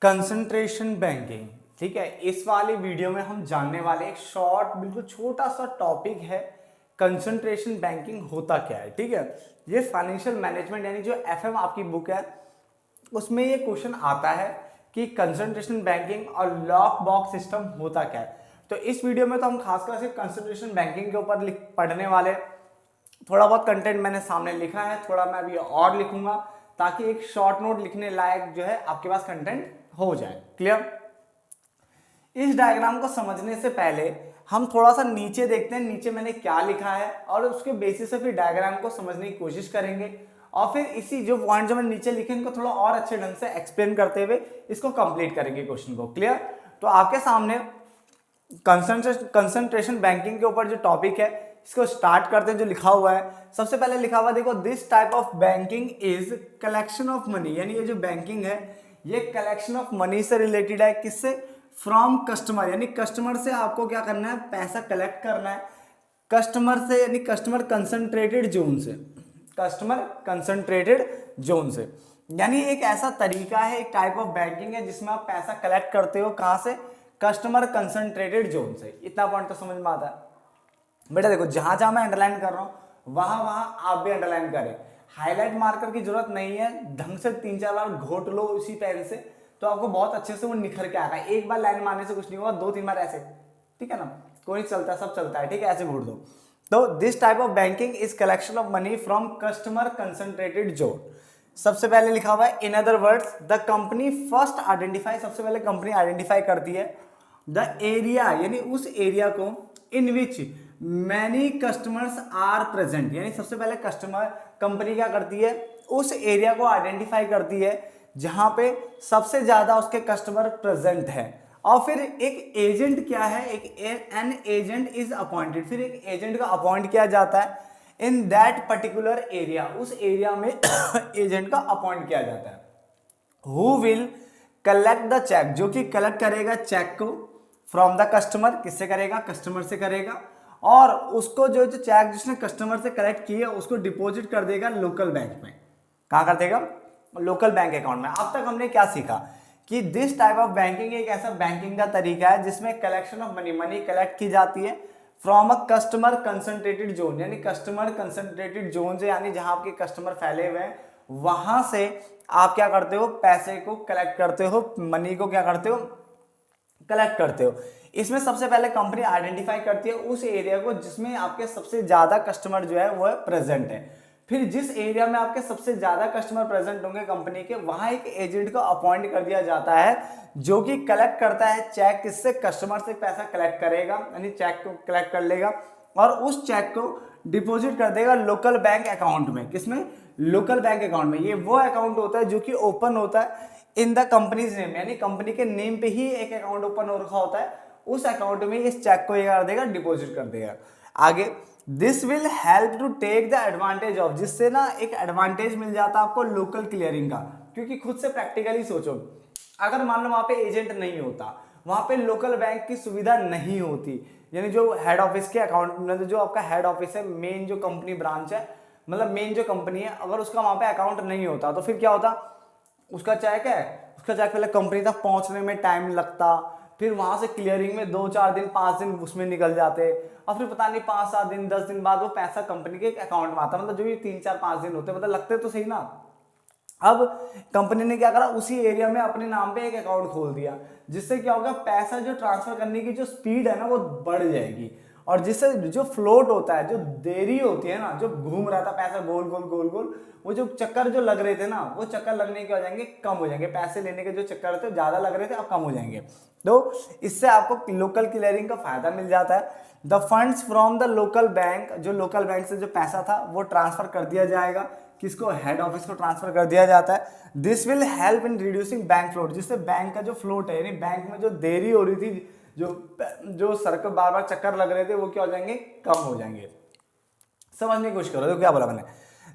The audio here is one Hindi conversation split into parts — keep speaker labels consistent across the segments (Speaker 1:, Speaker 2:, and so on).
Speaker 1: Concentration banking. ठीक है, इस वाले वीडियो में हम जानने वाले एक शॉर्ट बिल्कुल छोटा सा टॉपिक है, कंसंट्रेशन बैंकिंग होता क्या है। ठीक है, ये फाइनेंशियल मैनेजमेंट यानी जो एफएम आपकी बुक है उसमें ये क्वेश्चन आता है कि कंसंट्रेशन बैंकिंग और लॉक बॉक्स सिस्टम होता क्या है। तो इस वीडियो में तो हम खासकर से कंसंट्रेशन बैंकिंग के ऊपर पढ़ने वाले। थोड़ा बहुत कंटेंट मैंने सामने लिखा है, थोड़ा मैं अभी और लिखूंगा ताकि एक शॉर्ट नोट लिखने लायक जो है आपके पास कंटेंट हो जाए। क्लियर? इस डायग्राम को समझने से पहले हम थोड़ा सा नीचे देखते हैं, नीचे मैंने क्या लिखा है और उसके बेसिस से फिर डायग्राम को समझने की कोशिश करेंगे और फिर इसी जो पॉइंट जो मैंने नीचे लिखे इनको थोड़ा और अच्छे ढंग से एक्सप्लेन करते हुए इसको कंप्लीट करेंगे क्वेश्चन को। क्लियर? तो आपके सामने कंसंट्रेशन बैंकिंग के ऊपर जो टॉपिक है इसको स्टार्ट करते हैं। जो लिखा हुआ है सबसे पहले लिखा हुआ देखो, this type of banking is collection of money. यानी ये जो बैंकिंग है ये कलेक्शन ऑफ मनी से रिलेटेड है। किससे? फ्रॉम कस्टमर, यानी कस्टमर से आपको क्या करना है, पैसा कलेक्ट करना है कस्टमर से, यानी कस्टमर कंसंट्रेटेड जोन से, कस्टमर कंसंट्रेटेड जोन से। यानी एक ऐसा तरीका है, एक टाइप ऑफ बैंकिंग है जिसमें आप पैसा कलेक्ट करते हो। कहां से? कस्टमर कंसंट्रेटेड जोन से। इतना पॉइंट तो समझ में आता है बेटा। देखो जहां जहां मैं अंडरलाइन कर रहा हूं वहां वहां आप भी अंडरलाइन करें। हाईलाइट मार्कर की जरूरत नहीं है, ढंग से 3-4 बार घोट लो उसी पेन से तो आपको बहुत अच्छे से वो निखर के आएगा। एक बार लाइन मारने से कुछ नहीं होगा, 2-3 बार ऐसे, ठीक है ना, कोई चलता सब चलता है, ठीक है, ऐसे घोट दो। तो this type of banking is collection of money from customer concentrated zone. सबसे पहले लिखा हुआ है in other words the company first identify, सबसे पहले कंपनी आइडेंटिफाई करती है द एरिया, यानी उस एरिया को in which many customers are present. यानी सबसे पहले कस्टमर कंपनी क्या करती है, उस एरिया को आइडेंटिफाई करती है जहां पे सबसे ज्यादा उसके कस्टमर प्रेजेंट है। और फिर एक एजेंट क्या है, एक एन एजेंट इज अपॉइंटेड, फिर एक एजेंट का अपॉइंट किया जाता है इन दैट पर्टिकुलर एरिया, उस एरिया में एजेंट का अपॉइंट किया जाता है। Who will collect the cheque, जो कि कलेक्ट करेगा चेक को फ्रॉम द कस्टमर। किससे करेगा? कस्टमर से करेगा। और उसको जो चेक जिसने कस्टमर से कलेक्ट किया उसको डिपॉजिट कर देगा लोकल बैंक में। कहां कर देगा? लोकल बैंक अकाउंट में। अब तक हमने क्या सीखा कि दिस टाइप ऑफ बैंकिंग एक ऐसा बैंकिंग का तरीका है जिसमें collection of money, money collect की जाती है from a customer concentrated zone, यानी कस्टमर कंसंट्रेटेड जोन से, यानी जहां आपके कस्टमर फैले हुए हैं वहां से आप क्या करते हो, पैसे को कलेक्ट करते हो, मनी को क्या करते हो, कलेक्ट करते हो। इसमें सबसे पहले कंपनी आइडेंटिफाई करती है उस एरिया को जिसमें आपके सबसे ज्यादा कस्टमर जो है वो प्रेजेंट है। फिर जिस एरिया में आपके सबसे ज्यादा कस्टमर प्रेजेंट होंगे कंपनी के, वहां एक एजेंट को अपॉइंट कर दिया जाता है जो कि कलेक्ट करता है चेक। किससे? कस्टमर से पैसा कलेक्ट करेगा, यानी चेक को कलेक्ट कर लेगा और उस चेक को डिपॉजिट कर देगा लोकल बैंक अकाउंट में। किसमें? लोकल बैंक अकाउंट में। ये वो अकाउंट होता है जो कि ओपन होता है इन द कंपनीज नेम, यानी कंपनी के नेम पे ही एक अकाउंट ओपन हो रखा होता है, उस अकाउंट में इस चेक को ये कर देगा, डिपॉजिट कर देगा। आगे, this will help to take the advantage of, जिससे ना एक एडवांटेज मिल जाता है आपको लोकल क्लियरिंग का। क्योंकि खुद से प्रैक्टिकली सोचो, अगर मान लो वहां पे एजेंट नहीं होता, वहां पे लोकल बैंक की सुविधा नहीं होती, यानी जो हेड ऑफिस के अकाउंट मतलब जो आपका हेड ऑफिस है, मेन जो कंपनी ब्रांच है, मतलब मेन जो कंपनी है, अगर उसका वहां पे अकाउंट नहीं होता तो फिर क्या होता, उसका चेक है, उसका चेक पहले कंपनी तक पहुंचने में टाइम लगता, फिर वहां से क्लियरिंग में 2-4 दिन 5 दिन उसमें निकल जाते, और फिर पता नहीं 5-7 दिन 10 दिन बाद वो पैसा कंपनी के अकाउंट में आता। मतलब जो भी 3-4-5 दिन होते, मतलब लगते तो सही ना। अब कंपनी ने क्या करा, उसी एरिया में अपने नाम पे एक अकाउंट खोल दिया, जिससे क्या होगा, पैसा जो ट्रांसफर करने की जो स्पीड है ना वो बढ़ जाएगी, और जिससे जो फ्लोट होता है, जो देरी होती है ना, जो घूम रहा था पैसा गोल गोल गोल गोल, वो जो चक्कर जो लग रहे थे ना, वो चक्कर लगने के हो जाएंगे, कम हो जाएंगे। पैसे लेने के जो चक्कर थे ज्यादा लग रहे थे, अब कम हो जाएंगे। तो इससे आपको लोकल क्लियरिंग का फायदा मिल जाता है। The funds from the local bank, जो लोकल बैंक से जो पैसा था वो ट्रांसफर कर दिया जाएगा, किसको? हेड ऑफिस को ट्रांसफर कर दिया जाता है। This will help in reducing bank float, जिससे बैंक का जो फ्लोट है, यानी बैंक में जो देरी हो रही थी, जो सर्कल बार बार चक्कर लग रहे थे, वो क्या हो जाएंगे, कम हो जाएंगे। समझने की कोशिश करो, देखो क्या बोला मैंने।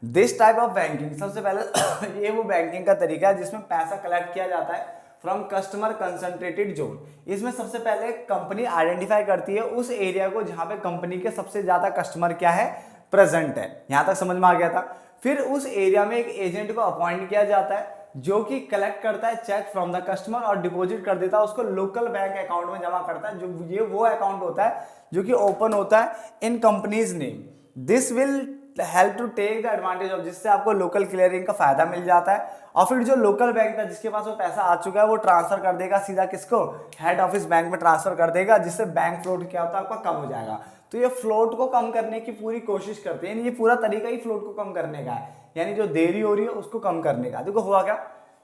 Speaker 1: दिस टाइप ऑफ बैंकिंग, सबसे पहले ये वो बैंकिंग का तरीका है जिसमें पैसा कलेक्ट किया जाता है फ्रॉम कस्टमर कंसंट्रेटेड जोन। इसमें सबसे पहले कंपनी आइडेंटिफाई करती है उस एरिया को जहां पे कंपनी के सबसे ज्यादा कस्टमर क्या है, प्रेजेंट है। यहां तक समझ में आ गया था। फिर उस एरिया में एक एजेंट को अपॉइंट किया जाता है जो कि कलेक्ट करता है चेक फ्रॉम द कस्टमर और डिपॉजिट कर देता है उसको लोकल बैंक अकाउंट में जमा करता है, जो ये वो अकाउंट होता है जो कि ओपन होता है in companies name. This will help to take the advantage of, जिससे आपको लोकल क्लियरिंग का फायदा मिल जाता है। और फिर जो लोकल बैंक था जिसके पास वो पैसा आ चुका है वो ट्रांसफर कर देगा सीधा किसको, हेड ऑफिस बैंक में ट्रांसफर कर देगा, जिससे बैंक फ्लोट क्या होता है आपका कम हो जाएगा। तो ये फ्लोट को कम करने की पूरी कोशिश करते हैं, ये पूरा तरीका ही फ्लोट को कम करने का है, यानी जो देरी हो रही है उसको कम करने का। देखो हुआ क्या,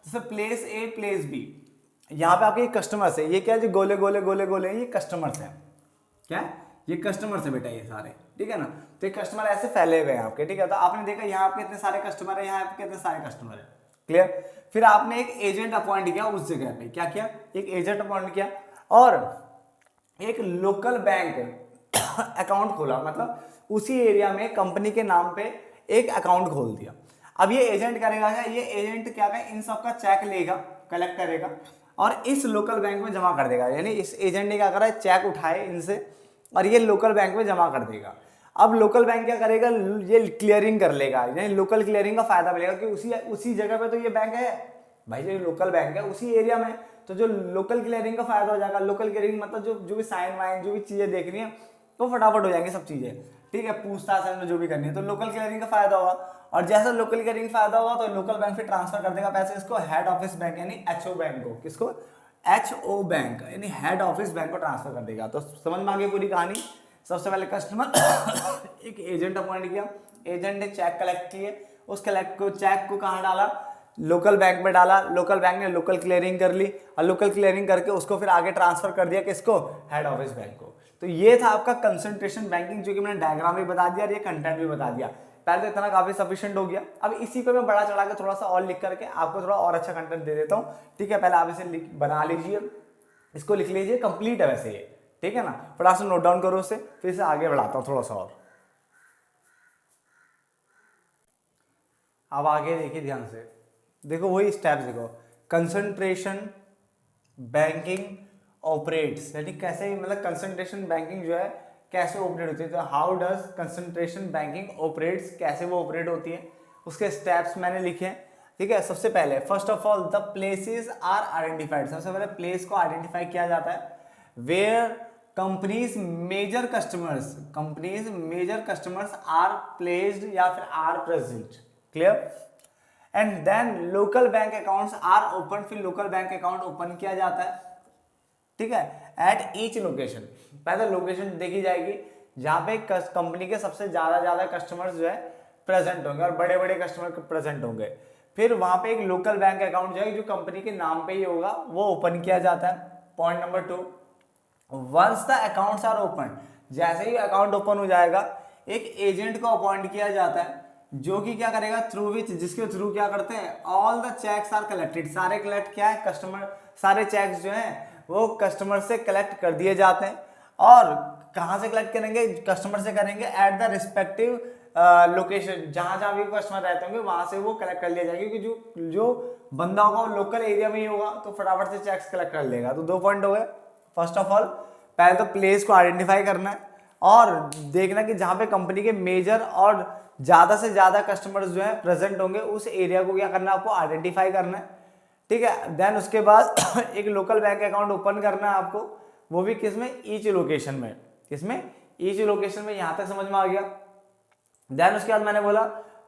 Speaker 1: जैसे प्लेस ए प्लेस बी, यहाँ पे आपके कस्टमर्स है, ये क्या है जो गोले गोले गोले गोले ये कस्टमर्स है, क्या ये कस्टमर्स है बेटा ये सारे, ठीक है ना। तो ये कस्टमर ऐसे फैले हुए हैं आपके, ठीक है। तो आपने देखा यहाँ आपके इतने सारे कस्टमर है, यहाँ आपके इतने सारे कस्टमर है, क्लियर। फिर आपने एक एजेंट अपॉइंट किया उस जगह पे, क्या किया, एक एजेंट अपॉइंट किया और एक लोकल बैंक अकाउंट खोला, मतलब उसी एरिया में कंपनी के नाम पे एक अकाउंट खोल दिया। अब ये एजेंट करेगा क्या, ये एजेंट क्या करेगा, इन सबका चेक लेगा, कलेक्ट करेगा और इस लोकल बैंक में जमा कर देगा। यानी इस एजेंट ने क्या करा है, चेक उठाए इनसे और ये लोकल बैंक में जमा कर देगा। अब लोकल बैंक क्या करेगा, ये क्लियरिंग कर लेगा, यानी लोकल क्लियरिंग का फायदा मिलेगा कि उसी जगह पे तो ये बैंक है भाई, जो लोकल बैंक है उसी एरिया में, तो जो लोकल क्लियरिंग का फायदा हो जाएगा। लोकल क्लियरिंग मतलब जो भी साइन वाइन जो भी चीजें देखनी है तो फटाफट हो जाएंगी सब चीजें, ठीक है, पूछताछ में जो भी करनी है, तो लोकल क्लियरिंग का फायदा होगा। और जैसा लोकल क्लियरिंग फायदा होगा तो लोकल बैंक फिर ट्रांसफर कर देगा पैसे इसको हेड ऑफिस बैंक यानी एचओ बैंक को, किसको, एचओ बैंक यानी हेड ऑफिस बैंक को ट्रांसफर कर देगा। तो समझ में आ गई पूरी कहानी। सबसे पहले कस्टमर एक एजेंट अपॉइंट किया, एजेंट ने चेक कलेक्ट किए, उस चेक को कहाँ डाला, लोकल बैंक में डाला, लोकल बैंक ने लोकल क्लियरिंग कर ली और लोकल क्लियरिंग करके उसको फिर आगे ट्रांसफर कर दिया किसको, हेड ऑफिस बैंक को। तो ये था आपका कंसंट्रेशन बैंकिंग, जो कि मैंने डायग्राम भी बता दिया और ये कंटेंट भी बता दिया। पहले तो इतना काफी सफिशिएंट हो गया, अब इसी को मैं बड़ा चढ़ा के थोड़ा सा और लिख करके आपको थोड़ा और अच्छा कंटेंट दे देता हूँ, ठीक है। पहले आप इसे बना लीजिए, इसको लिख लीजिए, कंप्लीट है वैसे ये, ठीक है ना, फटाफट से नोट डाउन करो उसे, फिर से आगे बढ़ाता हूँ थोड़ा सा और। अब आगे देखिए ध्यान से, देखो वही स्टेप्स देखो, कंसंट्रेशन बैंकिंग ऑपरेट्स, यानी कैसे, मतलब कंसंट्रेशन बैंकिंग जो है कैसे ऑपरेट होती है, तो how does concentration banking operates, कैसे वो ऑपरेट होती है, उसके स्टेप्स मैंने लिखे हैं, ठीक है। सबसे पहले first of all the places are identified, सबसे पहले प्लेस को आइडेंटिफाई किया जाता है, where companies major customers are placed या फिर are present, clear. And then local bank accounts are open, फिर लोकल बैंक अकाउंट ओपन किया जाता है, ठीक है, एट ईच लोकेशन। पहले लोकेशन देखी जाएगी जहां पे कंपनी के सबसे ज्यादा कस्टमर्स जो है प्रेजेंट होंगे और बड़े बड़े कस्टमर प्रेजेंट होंगे। फिर वहां पे एक लोकल बैंक अकाउंट जो है जो कंपनी के नाम पे ही होगा वो ओपन किया जाता है। Point number 2, once the accounts are open, जैसे ही अकाउंट ओपन हो जाएगा एक एजेंट को अपॉइंट किया जाता है जो कि क्या करेगा, थ्रू विच, जिसके थ्रू क्या करते हैं, all the cheques are collected, सारे कलेक्ट क्या है, कस्टमर, सारे चेक्स जो हैं वो कस्टमर से कलेक्ट कर दिए जाते हैं। और कहाँ से कलेक्ट करेंगे, कस्टमर से करेंगे एट द रिस्पेक्टिव लोकेशन, जहां जहां भी कस्टमर रहते होंगे वहां से वो कलेक्ट कर लिया जाएगा, क्योंकि जो बंदा होगा वो लोकल एरिया में ही होगा तो फटाफट से चेक्स कलेक्ट कर लेगा। तो 2 पॉइंट हो गए। फर्स्ट ऑफ ऑल पहले तो प्लेस को आइडेंटिफाई करना है और देखना कि जहां पे कंपनी के मेजर और ज्यादा से ज्यादा कस्टमर्स जो है प्रेजेंट होंगे उस एरिया को क्या करना है, आपको आइडेंटिफाई करना है, ठीक है। देन उसके बाद एक लोकल बैंक अकाउंट ओपन करना है आपको, वो भी किसमें, ईच लोकेशन में, किसमें, ईच लोकेशन में। यहां तक समझ में आ गया। देन उसके बाद मैंने बोला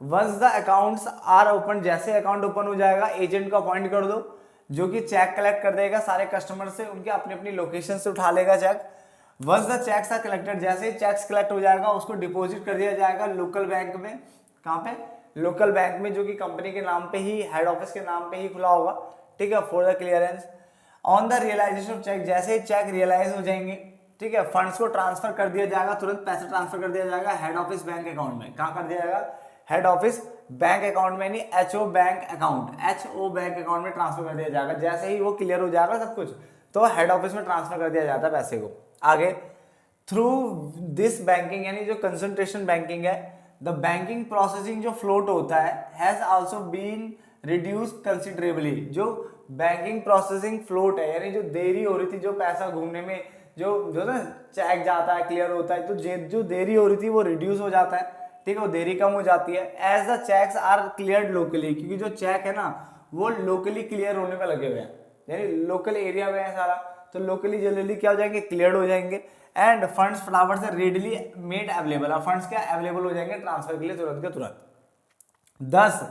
Speaker 1: once the accounts are open, जैसे अकाउंट ओपन हो जाएगा एजेंट को अपॉइंट कर दो जो कि चेक कलेक्ट कर देगा सारे कस्टमर से, उनके अपनी अपनी लोकेशन से उठा लेगा cheque. Once the cheques are collected, जैसे ही चेक्स कलेक्ट हो जाएगा उसको डिपॉजिट कर दिया जाएगा लोकल बैंक में। कहाँ पे, लोकल बैंक में, जो कि कंपनी के नाम पे ही, हेड ऑफिस के नाम पे ही खुला होगा, ठीक है, for the clearance. On the realisation of cheque, जैसे ही चेक रियलाइज हो जाएंगे, ठीक है, फंड्स को ट्रांसफर कर दिया जाएगा, तुरंत पैसे ट्रांसफर कर दिया जाएगा हेड ऑफिस बैंक अकाउंट में। कहाँ कर दिया जाएगा, हेड ऑफिस बैंक अकाउंट में, नहीं HO bank account, HO bank account में ट्रांसफर कर दिया जाएगा। जैसे ही वो क्लियर हो जाएगा सब कुछ तो हेड ऑफिस में ट्रांसफर कर दिया जाता है पैसे को। आगे थ्रू दिस बैंकिंग, यानी जो कंसंट्रेशन बैंकिंग है, द बैंकिंग प्रोसेसिंग जो फ्लोट होता है has also been reduce considerably. जो बैंकिंग प्रोसेसिंग फ्लोट है, यानी जो देरी हो रही थी, जो पैसा घूमने में, जो ना चेक जाता है, क्लियर होता है, तो जो देरी हो रही थी वो रिड्यूस हो जाता है, ठीक है, वो देरी कम हो जाती है। As the cheques are cleared locally, क्योंकि जो चेक है ना वो लोकली क्लियर होने पे लगे हुए हैं, यानी लोकल एरिया में है सारा, तो लोकली जल्दी क्या हो जाएंगे, क्लियर हो जाएंगे। एंड फंड्स फटाफट से रेडली मेड अवेलेबल, और फंड्स क्या अवेलेबल हो जाएंगे ट्रांसफर के लिए तुरंत के तुरंत। 10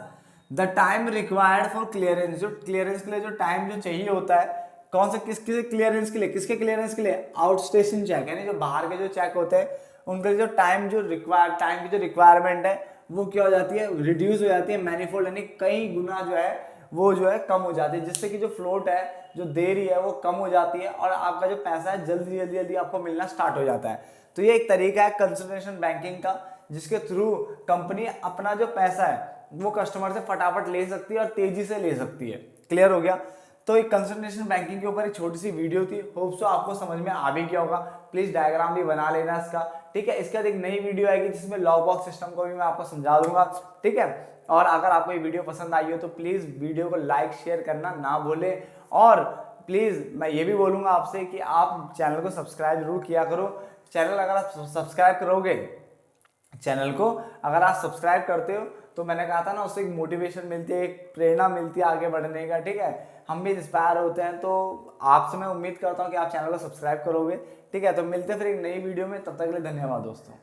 Speaker 1: the time required for clearance, जो क्लियरेंस के लिए जो टाइम जो चाहिए होता है, कौन सा किसके क्लियरेंस के लिए, किसके क्लियरेंस के लिए, आउट स्टेशन चेक, यानी जो बाहर के जो चेक होते हैं उनके लिए जो टाइम जो टाइम की जो रिक्वायरमेंट है वो क्या हो जाती है, रिड्यूस हो जाती है, मैनीफोल्ड यानी कई गुना जो है वो जो है कम हो जाती है, जिससे कि जो फ्लोट है, जो देरी है वो कम हो जाती है, और आपका जो पैसा है जल्दी जल्दी जल्दी आपको मिलना स्टार्ट हो जाता है। तो ये एक तरीका है कंसल्टेशन बैंकिंग का, जिसके थ्रू कंपनी अपना जो पैसा है वो कस्टमर से फटाफट ले सकती है और तेजी से ले सकती है। क्लियर हो गया। तो एक कंसल्टेशन बैंकिंग के ऊपर एक छोटी सी वीडियो थी, होप सो आपको समझ में आ भी गया होगा। प्लीज डायग्राम भी बना लेना इसका, ठीक है। इसके बाद एक नई वीडियो आएगी जिसमें लॉक बॉक्स सिस्टम को भी मैं आपको समझा दूंगा, ठीक है। और अगर आपको ये वीडियो पसंद आई हो तो प्लीज वीडियो को लाइक शेयर करना ना भूले, और प्लीज मैं ये भी बोलूंगा आपसे कि आप चैनल को सब्सक्राइब जरूर किया करो। चैनल अगर आप सब्सक्राइब करोगे, चैनल को अगर आप सब्सक्राइब करते हो तो मैंने कहा था ना, उससे एक मोटिवेशन मिलती है, एक प्रेरणा मिलती है आगे बढ़ने का, ठीक है। हम भी इंस्पायर होते हैं, तो आपसे मैं उम्मीद करता हूँ कि आप चैनल को सब्सक्राइब करोगे, ठीक है। तो मिलते हैं फिर एक नई वीडियो में, तब तक के लिए धन्यवाद दोस्तों।